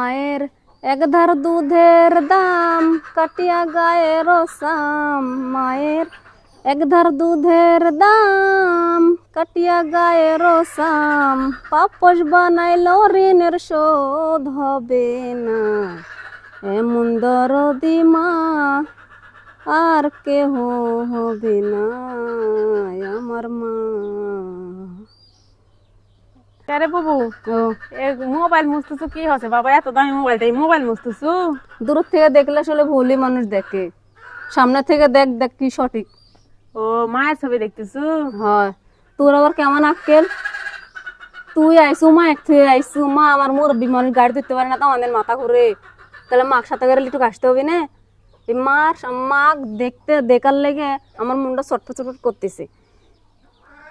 মায়ের একধার দুধের দাম কাটিয়া গায়ের সাম, মায়ের একধার দুধের দাম কাটিয়া গায়ের সাম, পাপস বানাইল ঋণের শোধ হবে না, এমন দরদি মা আর কেহ হবে না আমার মা। আরে বাবু, ও মোবাইল মুছতেছো কি হচ্ছে বাবা? এত দামি মোবাইলটাই মোবাইল মুছতেছো? দূর থেকে দেখলে আসলে ভুলই মানুষ দেখে, সামনে থেকে দেখ দেখ কি সঠিক। ও মায়ের ছবি দেখতেছো? হয়, তোর আবার কেমন আক্কেল? তুই আইসু মা এক থেকে আইসু, মা আমার মুরব্বী মানুষ গাড়ি ধরতে পারে না তো আমাদের মাথা ঘুরে, তাহলে মাক সাথে করে একটু আসতে হবে না? এই মাক দেখতে দেখার লেগে আমার মনটা ছটফট ছটফট করতেছে।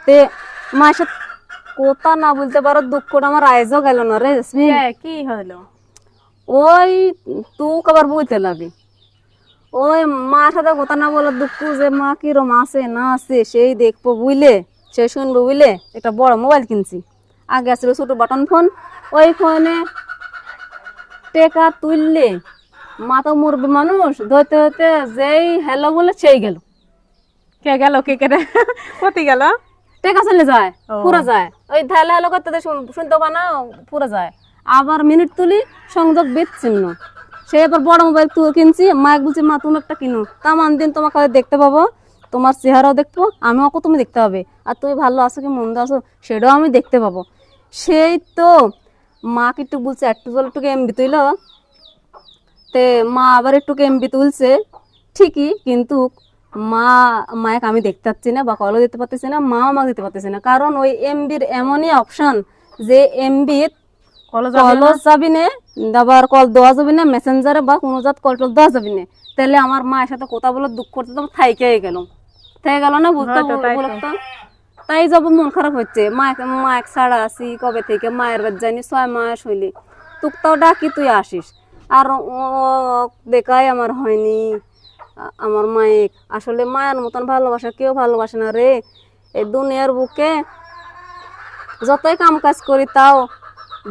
তে মায়ের সাথে কথা না বলতে পারো দুঃখটা আমার আইজও গেল না রে জেসমিন। কি হলো? ওই তুই আবার বলতে লাগে, ওই মার সাথে কথা না বলার দুঃখ যে মা কিরম আছে না আছে সেই দেখবো বুঝলে, সে শুনবো বুঝলে। একটা বড় মোবাইল কিনছি, আগে আসলে ছোট বাটন ফোন, ওই ফোনে টেকা তুললে মা তো মরবে মানুষ, ধরতে ধরতে যেই হ্যালো বলে সেই গেল। কে গেল? কে কেটে কোথায় গেল? টেকা চলে যায়, ও। পুরা যায়, ওই হ্যালো হ্যালো করতে শুনতে পানা পুরা যায়। আবার মিনিট তুলি সংযোগ বিচ্ছিন্ন। সে এবার বড় মোবাইল তুই কিনছি, মাকে বলছি মা তুমি একটা কিনো, তামান দিন তোমাকে দেখতে পাবো, তোমার চেহারাও দেখবো, আমিও তুমি দেখতে পাবে, আর তুমি ভালো আছো কি মন্দ আছো সেটাও আমি দেখতে পাবো। সেই তো মাকে একটু বলছে একটু জল একটু এমবি তুইল, তে মা আবার একটু এমবি তুলছে ঠিকই, কিন্তু মায়ের আমি দেখতে পাচ্ছি না বা কলও দিতে পারতেছি না, মাও আমাকে দিতে পারতেছি না, কারণ ওই এমবির এমনই অপশন যে এমবির কলও যাবি না, আবার কল দেওয়া যাবি না মেসেঞ্জারে বা কোনো জাত কল টল দেওয়া যাবি না। তাহলে আমার মায়ের সাথে কথা বলে দুঃখ করতে তো থাইকে গেল, থেকে গেল না বুঝতে বলতো। তাই যাব মন খারাপ হচ্ছে, মায়ের ছাড়া আছি কবে থেকে, মায়ের বাদ যাইনি 6 মাস হইলি, তুকটাও ডাকি তুই আসিস, আর দেখাই আমার হয়নি। আমার মায়ের আসলে মায়ের মতন ভালোবাসা কেউ ভালোবাসে না রে এই দুনিয়ার বুকে। যতই কাম কাজ করি তাও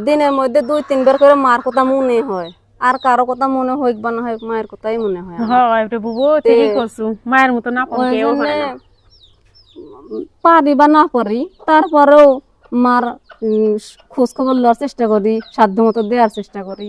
দিনের মধ্যে 2-3 বার করে মার কথা মনে হয়, আর কারো কথা মনে হোক বা না হোক মায়ের কথাই মনে হয়। মায়ের মতো না পারি বা না পারি তারপরেও মার খোঁজ খবর লওয়ার চেষ্টা করি, সাধ্য মতো দেওয়ার চেষ্টা করি।